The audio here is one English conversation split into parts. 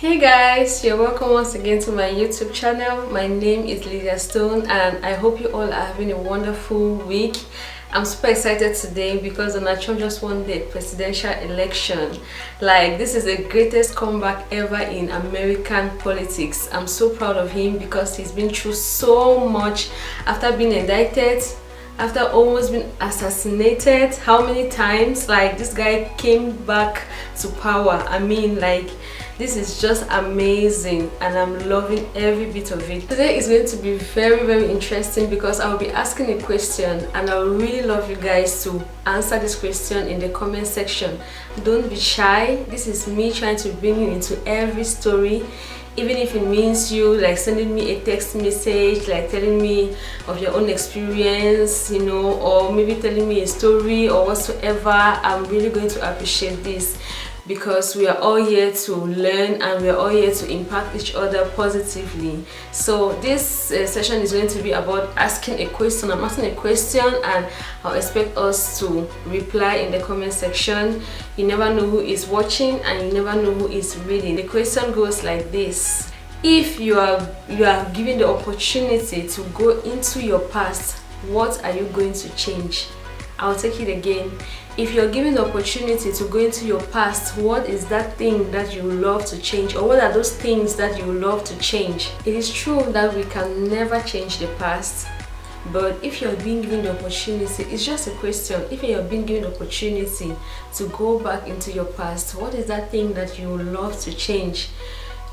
Hey guys, you're welcome once again to my YouTube channel. My name is Lydia Stone and I hope you all are having a wonderful week. I'm super excited today because Donald Trump just won the presidential election. Like, this is the greatest comeback ever in American politics. I'm so proud of him because he's been through so much after being indicted, after almost being assassinated. How many times? Like, this guy came back to power. I mean, like, this is just amazing and I'm loving every bit of it. Today is going to be very interesting because I'll be asking a question and I would really love you guys to answer this question in the comment section. Don't be shy. This is me trying to bring you into every story, even if it means you like sending me a text message, like telling me of your own experience, you know, or maybe telling me a story or whatsoever. I'm really going to appreciate this, because we are all here to learn and we are all here to impact each other positively. So this session is going to be about asking a question. I'm asking a question and I'll expect us to reply in the comment section. You never know who is watching and you never know who is reading. The question goes like this: if you are given the opportunity to go into your past, what are you going to change? I'll take it again. If you're given the opportunity to go into your past, what is that thing that you love to change, or what are those things that you love to change? It is true that we can never change the past, but if you're being given the opportunity, it's just a question. If you're being given the opportunity to go back into your past, what is that thing that you love to change?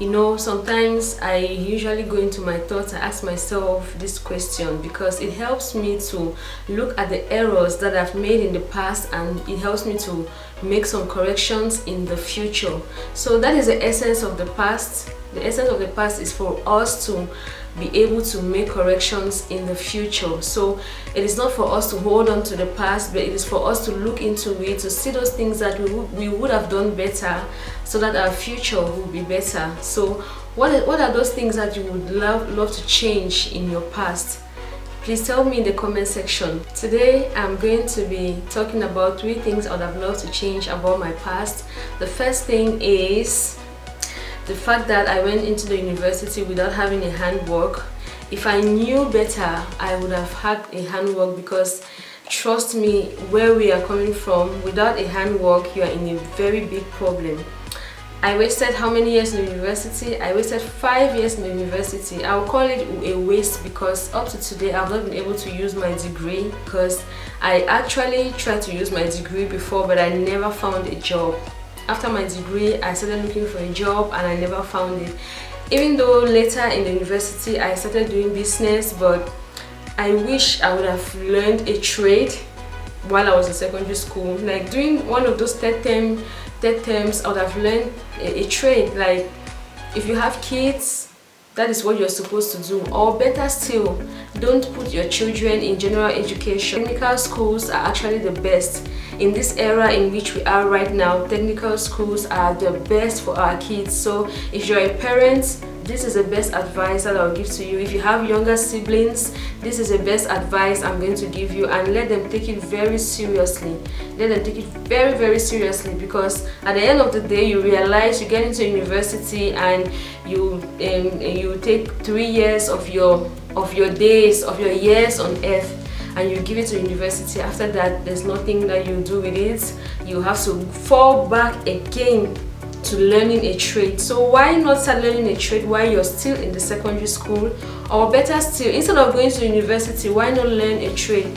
You know, sometimes I usually go into my thoughts and ask myself this question because it helps me to look at the errors that I've made in the past and it helps me to make some corrections in the future. So that is the essence of the past. The essence of the past is for us to be able to make corrections in the future. So it is not for us to hold on to the past, but it is for us to look into it, to see those things that we would have done better so that our future will be better. So what are those things that you would love to change in your past? Please tell me in the comment section. Today I'm going to be talking about 3 things I would have loved to change about my past. The first thing is the fact that I went into the university without having a handbook. If I knew better, I would have had a handbook, because trust me, where we are coming from, without a handbook, you are in a very big problem. I wasted how many years in the university? I wasted 5 years in the university. I will call it a waste because up to today I've not been able to use my degree, because I actually tried to use my degree before but I never found a job. After my degree, I started looking for a job and I never found it. Even though later in the university I started doing business, but I wish I would have learned a trade while I was in secondary school. Like during one of those third terms, I would have learned a trade. Like, if you have kids, that is what you're supposed to do. Or better still, don't put your children in general education. Technical schools are actually the best. In this era in which we are right now, technical schools are the best for our kids. So if you're a parent, this is the best advice that I'll give to you. If you have younger siblings, this is the best advice I'm going to give you, and let them take it very seriously. Let them take it very seriously, because at the end of the day you realize you get into university and you take 3 years of your days, of your years on earth, and you give it to university. After that, there's nothing that you do with it. You have to fall back again to learning a trade. So why not start learning a trade while you're still in the secondary school? Or better still, instead of going to university, why not learn a trade?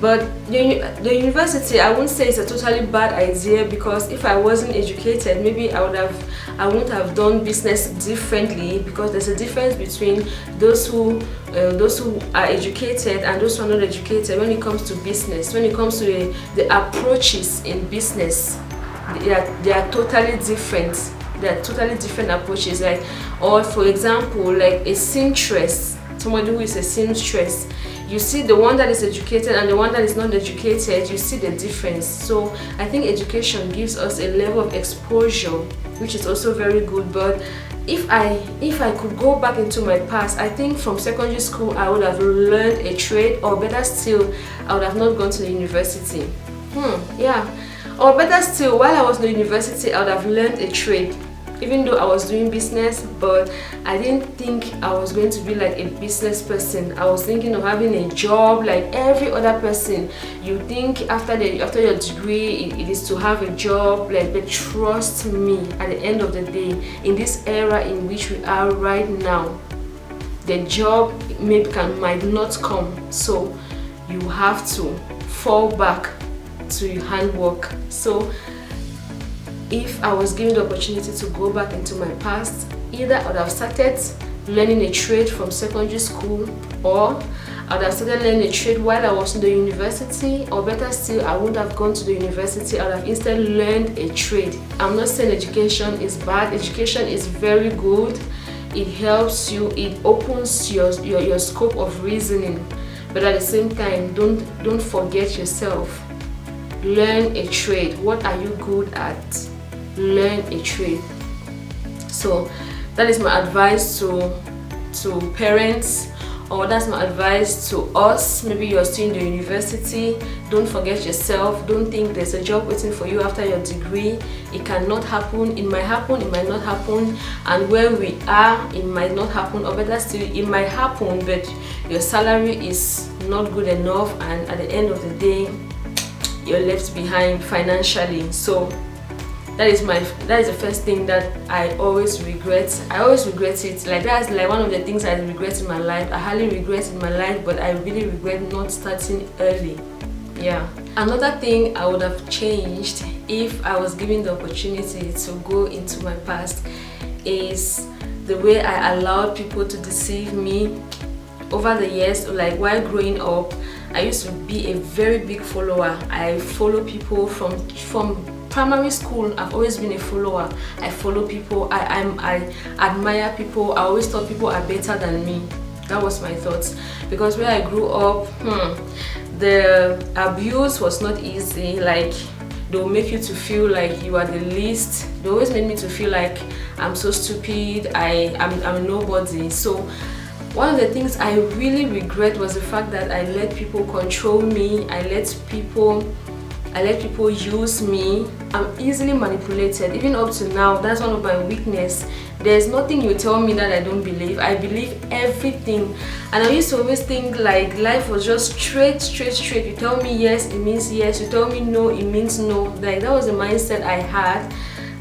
But the university, I wouldn't say it's a totally bad idea, because if I wasn't educated, maybe I wouldn't have done business differently, because there's a difference between those who are educated and those who are not educated when it comes to business. When it comes to the approaches in business, they are totally different. They are totally different approaches. Like, or for example, like a seamstress, somebody who is a seamstress, you see the one that is educated and the one that is not educated, you see the difference. So I think education gives us a level of exposure, which is also very good. But if I could go back into my past, I think from secondary school I would have learned a trade, or better still, I would have not gone to the university. Yeah. Or better still, while I was in the university, I would have learned a trade. even though I was doing business, but I didn't think I was going to be like a business person. I was thinking of having a job like every other person. You think after your degree it is to have a job, like, but trust me, at the end of the day, in this era in which we are right now, the job might not come, so you have to fall back to your handwork. So if I was given the opportunity to go back into my past, either I would have started learning a trade from secondary school, or I would have started learning a trade while I was in the university, or better still, I wouldn't have gone to the university. I would have instead learned a trade. I'm not saying education is bad. Education is very good. It helps you, it opens your scope of reasoning, but at the same time, don't forget yourself. Learn a trade. What are you good at? Learn a trade. So that is my advice to parents, or that's my advice to us. Maybe you're still in the university. Don't forget yourself. Don't think there's a job waiting for you after your degree. It cannot happen. It might happen, it might not happen, and where we are, it might not happen, or better still, it might happen, but your salary is not good enough, and at the end of the day, you're left behind financially. So that is the first thing that I always regret. I always regret it. Like, that's like one of the things I regret in my life. I highly regret in my life, but I really regret not starting early. Yeah. Another thing I would have changed if I was given the opportunity to go into my past is the way I allowed people to deceive me over the years. Like, while growing up, I used to be a very big follower. I follow people from primary school. I've always been a follower. I follow people. I admire people. I always thought people are better than me. That was my thoughts, because where I grew up, the abuse was not easy. Like, they'll make you to feel like you are the least. They always made me to feel like I'm so stupid. I'm nobody. So one of the things I really regret was the fact that I let people control me. I let people use me. I'm easily manipulated. Even up to now, that's one of my weaknesses. There's nothing you tell me that I don't believe. I believe everything. And I used to always think like life was just straight. You tell me yes, it means yes. You tell me no, it means no. Like, that was the mindset I had,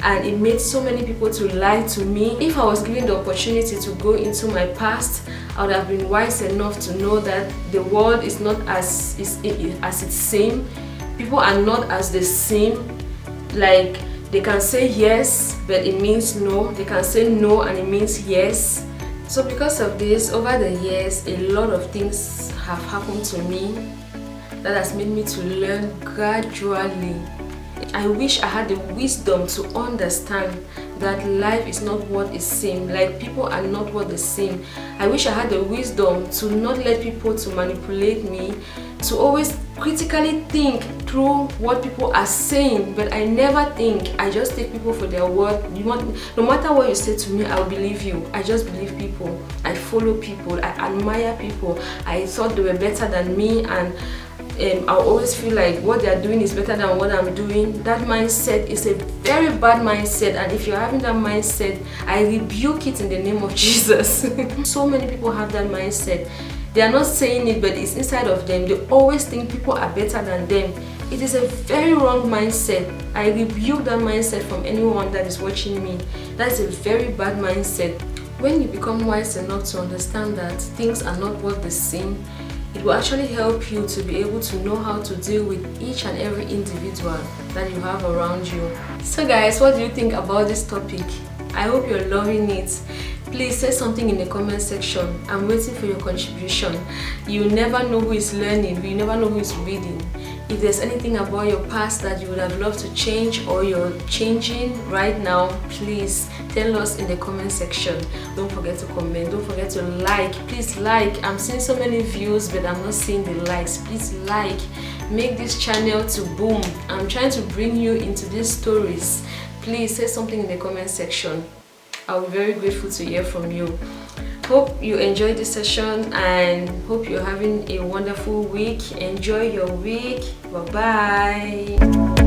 and it made so many people to lie to me. If I was given the opportunity to go into my past, I would have been wise enough to know that the world is not as it seems. People are not as they seem. Like, they can say yes, but it means no. They can say no and it means yes. So because of this, over the years, a lot of things have happened to me that has made me to learn gradually. I wish I had the wisdom to understand that life is not what it seems. Like, people are not what they seem. I wish I had the wisdom to not let people to manipulate me, to always critically think through what people are saying, but I never think. I just take people for their word. No matter what you say to me, I'll believe you. I just believe people. I follow people. I admire people. I thought they were better than me, and I always feel like what they are doing is better than what I'm doing. That mindset is a very bad mindset, and if you're having that mindset, I rebuke it in the name of Jesus. So many people have that mindset. They are not saying it, but it's inside of them. They always think people are better than them. It is a very wrong mindset. I rebuke that mindset from anyone that is watching me. That's a very bad mindset. When you become wise enough to understand that things are not what they seem, it will actually help you to be able to know how to deal with each and every individual that you have around you. So guys, what do you think about this topic? I hope you're loving it. Please say something in the comment section. I'm waiting for your contribution. You never know who is learning. You never know who is reading. If there's anything about your past that you would have loved to change, or you're changing right now, please tell us in the comment section. Don't forget to comment. Don't forget to like. Please like. I'm seeing so many views, but I'm not seeing the likes. Please like. Make this channel to boom. I'm trying to bring you into these stories. Please say something in the comment section. I'll be very grateful to hear from you. Hope you enjoyed this session, and hope you're having a wonderful week. Enjoy your week. Bye bye.